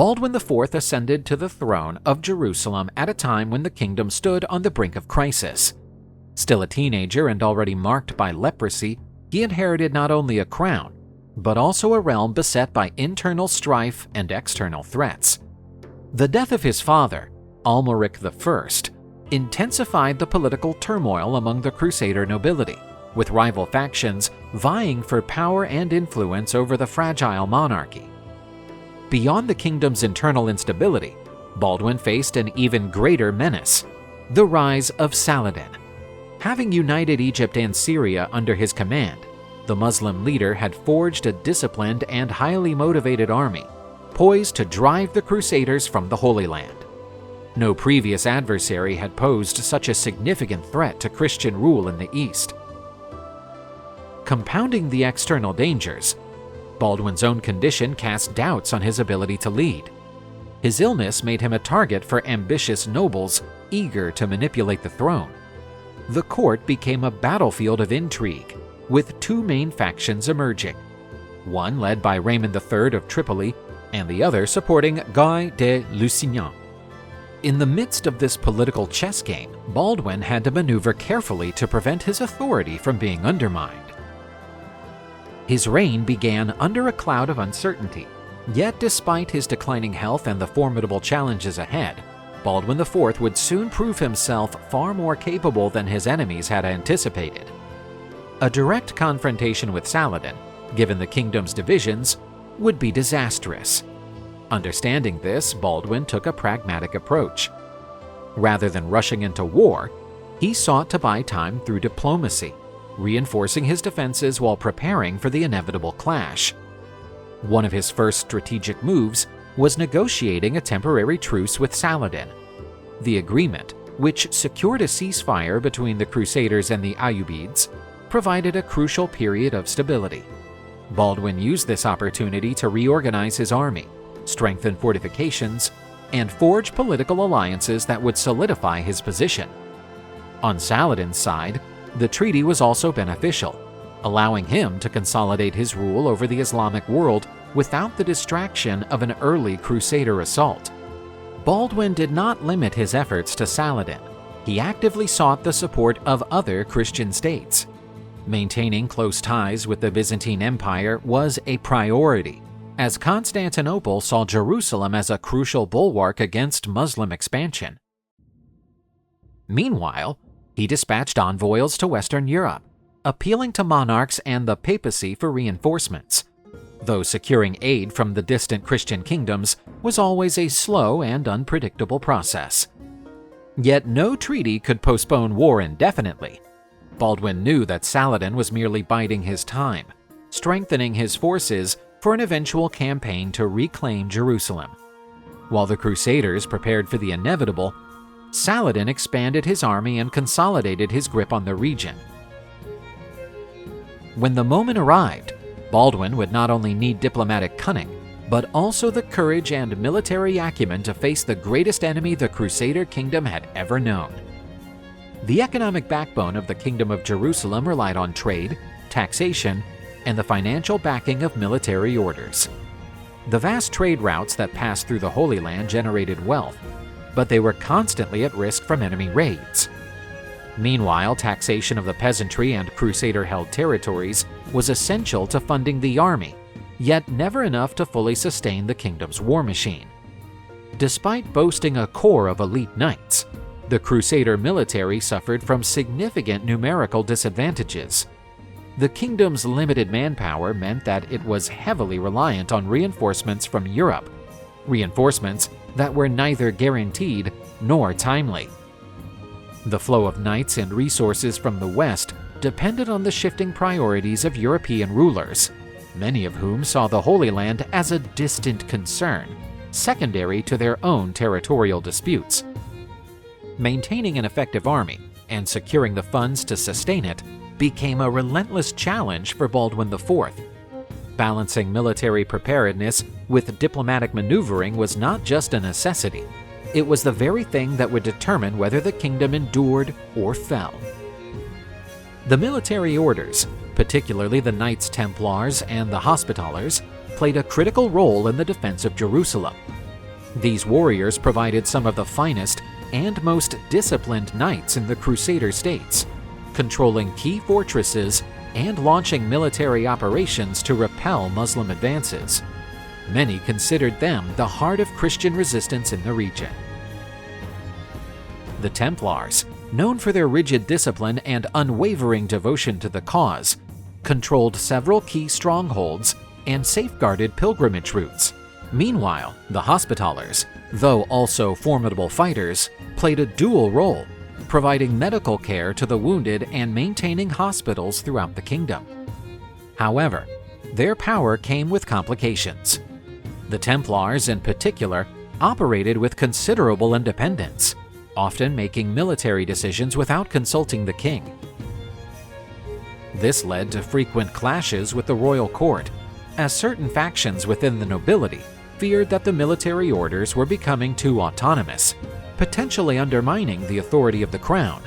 Baldwin IV ascended to the throne of Jerusalem at a time when the kingdom stood on the brink of crisis. Still a teenager and already marked by leprosy, he inherited not only a crown, but also a realm beset by internal strife and external threats. The death of his father, Almaric I, intensified the political turmoil among the Crusader nobility, with rival factions vying for power and influence over the fragile monarchy. Beyond the kingdom's internal instability, Baldwin faced an even greater menace: the rise of Saladin. Having united Egypt and Syria under his command, the Muslim leader had forged a disciplined and highly motivated army, poised to drive the Crusaders from the Holy Land. No previous adversary had posed such a significant threat to Christian rule in the East. Compounding the external dangers, Baldwin's own condition cast doubts on his ability to lead. His illness made him a target for ambitious nobles eager to manipulate the throne. The court became a battlefield of intrigue, with two main factions emerging, one led by Raymond III of Tripoli and the other supporting Guy de Lusignan. In the midst of this political chess game, Baldwin had to maneuver carefully to prevent his authority from being undermined. His reign began under a cloud of uncertainty, yet despite his declining health and the formidable challenges ahead, Baldwin IV would soon prove himself far more capable than his enemies had anticipated. A direct confrontation with Saladin, given the kingdom's divisions, would be disastrous. Understanding this, Baldwin took a pragmatic approach. Rather than rushing into war, he sought to buy time through diplomacy, reinforcing his defenses while preparing for the inevitable clash. One of his first strategic moves was negotiating a temporary truce with Saladin. The agreement, which secured a ceasefire between the Crusaders and the Ayyubids, provided a crucial period of stability. Baldwin used this opportunity to reorganize his army, strengthen fortifications, and forge political alliances that would solidify his position. On Saladin's side, the treaty was also beneficial, allowing him to consolidate his rule over the Islamic world without the distraction of an early Crusader assault. Baldwin did not limit his efforts to Saladin. He actively sought the support of other Christian states. Maintaining close ties with the Byzantine Empire was a priority, as Constantinople saw Jerusalem as a crucial bulwark against Muslim expansion. Meanwhile, he dispatched envoys to Western Europe, appealing to monarchs and the papacy for reinforcements. Though securing aid from the distant Christian kingdoms was always a slow and unpredictable process. Yet no treaty could postpone war indefinitely. Baldwin knew that Saladin was merely biding his time, strengthening his forces for an eventual campaign to reclaim Jerusalem. While the Crusaders prepared for the inevitable, Saladin expanded his army and consolidated his grip on the region. When the moment arrived, Baldwin would not only need diplomatic cunning, but also the courage and military acumen to face the greatest enemy the Crusader kingdom had ever known. The economic backbone of the Kingdom of Jerusalem relied on trade, taxation, and the financial backing of military orders. The vast trade routes that passed through the Holy Land generated wealth, but they were constantly at risk from enemy raids. Meanwhile, taxation of the peasantry and Crusader-held territories was essential to funding the army, yet never enough to fully sustain the kingdom's war machine. Despite boasting a corps of elite knights, the Crusader military suffered from significant numerical disadvantages. The kingdom's limited manpower meant that it was heavily reliant on reinforcements from Europe, reinforcements that were neither guaranteed nor timely. The flow of knights and resources from the West depended on the shifting priorities of European rulers, many of whom saw the Holy Land as a distant concern, secondary to their own territorial disputes. Maintaining an effective army and securing the funds to sustain it became a relentless challenge for Baldwin IV. Balancing military preparedness with diplomatic maneuvering was not just a necessity, it was the very thing that would determine whether the kingdom endured or fell. The military orders, particularly the Knights Templars and the Hospitallers, played a critical role in the defense of Jerusalem. These warriors provided some of the finest and most disciplined knights in the Crusader states, controlling key fortresses and launching military operations to repel Muslim advances. Many considered them the heart of Christian resistance in the region. The Templars, known for their rigid discipline and unwavering devotion to the cause, controlled several key strongholds and safeguarded pilgrimage routes. Meanwhile, the Hospitallers, though also formidable fighters, played a dual role, providing medical care to the wounded and maintaining hospitals throughout the kingdom. However, their power came with complications. The Templars, in particular, operated with considerable independence, often making military decisions without consulting the king. This led to frequent clashes with the royal court, as certain factions within the nobility feared that the military orders were becoming too autonomous, potentially undermining the authority of the crown.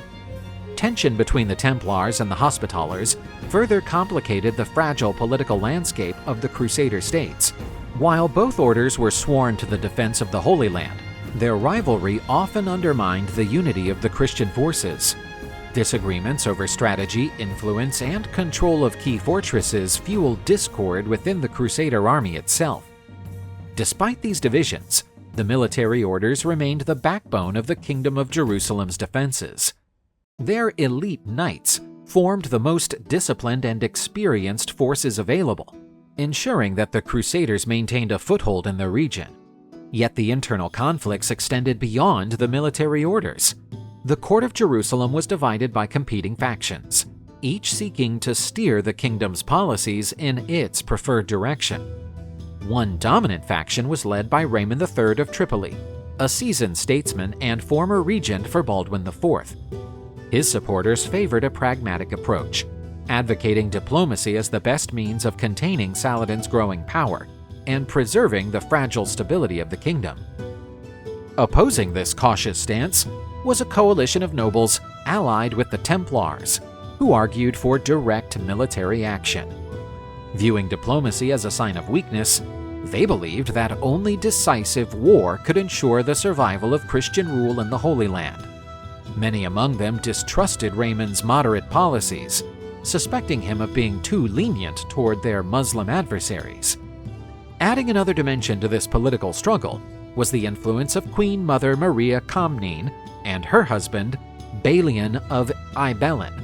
Tension between the Templars and the Hospitallers further complicated the fragile political landscape of the Crusader states. While both orders were sworn to the defense of the Holy Land, their rivalry often undermined the unity of the Christian forces. Disagreements over strategy, influence, and control of key fortresses fueled discord within the Crusader army itself. Despite these divisions, the military orders remained the backbone of the Kingdom of Jerusalem's defenses. Their elite knights formed the most disciplined and experienced forces available, ensuring that the Crusaders maintained a foothold in the region. Yet the internal conflicts extended beyond the military orders. The court of Jerusalem was divided by competing factions, each seeking to steer the kingdom's policies in its preferred direction. One dominant faction was led by Raymond III of Tripoli, a seasoned statesman and former regent for Baldwin IV. His supporters favored a pragmatic approach, advocating diplomacy as the best means of containing Saladin's growing power and preserving the fragile stability of the kingdom. Opposing this cautious stance was a coalition of nobles allied with the Templars, who argued for direct military action. Viewing diplomacy as a sign of weakness, they believed that only decisive war could ensure the survival of Christian rule in the Holy Land. Many among them distrusted Raymond's moderate policies, suspecting him of being too lenient toward their Muslim adversaries. Adding another dimension to this political struggle was the influence of Queen Mother Maria Comnene and her husband, Balian of Ibelin.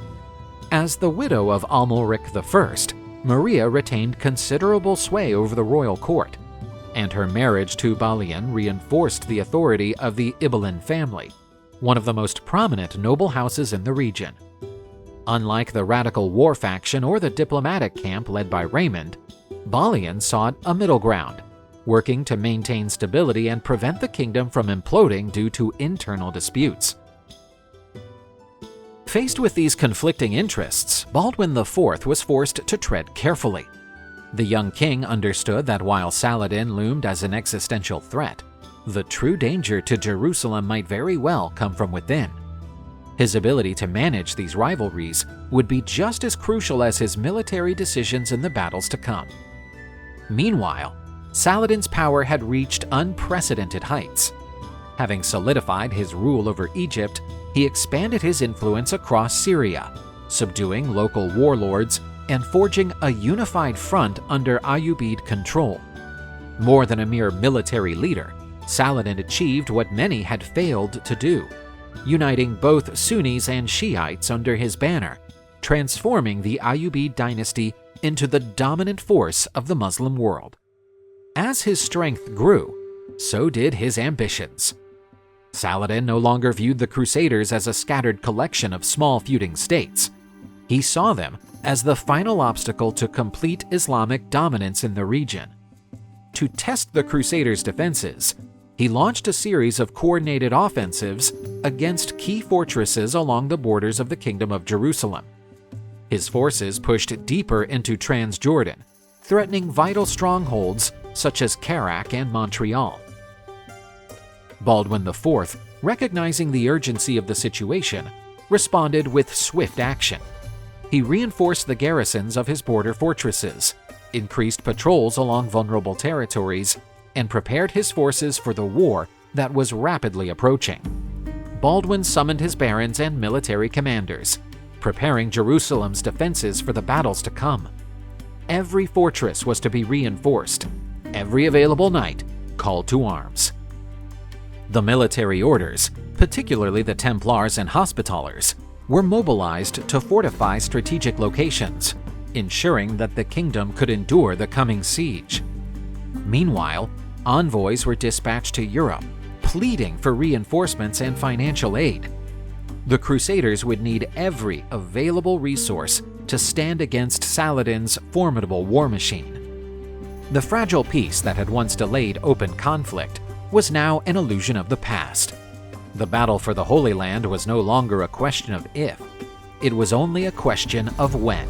As the widow of Amalric I, Maria retained considerable sway over the royal court, and her marriage to Balian reinforced the authority of the Ibelin family, one of the most prominent noble houses in the region. Unlike the radical war faction or the diplomatic camp led by Raymond, Balian sought a middle ground, working to maintain stability and prevent the kingdom from imploding due to internal disputes. Faced with these conflicting interests, Baldwin IV was forced to tread carefully. The young king understood that while Saladin loomed as an existential threat, the true danger to Jerusalem might very well come from within. His ability to manage these rivalries would be just as crucial as his military decisions in the battles to come. Meanwhile, Saladin's power had reached unprecedented heights. Having solidified his rule over Egypt, he expanded his influence across Syria, subduing local warlords and forging a unified front under Ayyubid control. More than a mere military leader, Saladin achieved what many had failed to do, uniting both Sunnis and Shiites under his banner, transforming the Ayyubid dynasty into the dominant force of the Muslim world. As his strength grew, so did his ambitions. Saladin no longer viewed the Crusaders as a scattered collection of small feuding states. He saw them as the final obstacle to complete Islamic dominance in the region. To test the Crusaders' defenses, he launched a series of coordinated offensives against key fortresses along the borders of the Kingdom of Jerusalem. His forces pushed deeper into Transjordan, threatening vital strongholds such as Karak and Montreal. Baldwin IV, recognizing the urgency of the situation, responded with swift action. He reinforced the garrisons of his border fortresses, increased patrols along vulnerable territories, and prepared his forces for the war that was rapidly approaching. Baldwin summoned his barons and military commanders, preparing Jerusalem's defenses for the battles to come. Every fortress was to be reinforced, every available knight called to arms. The military orders, particularly the Templars and Hospitallers, were mobilized to fortify strategic locations, ensuring that the kingdom could endure the coming siege. Meanwhile, envoys were dispatched to Europe, pleading for reinforcements and financial aid. The Crusaders would need every available resource to stand against Saladin's formidable war machine. The fragile peace that had once delayed open conflict was now an illusion of the past. The battle for the Holy Land was no longer a question of if, it was only a question of when.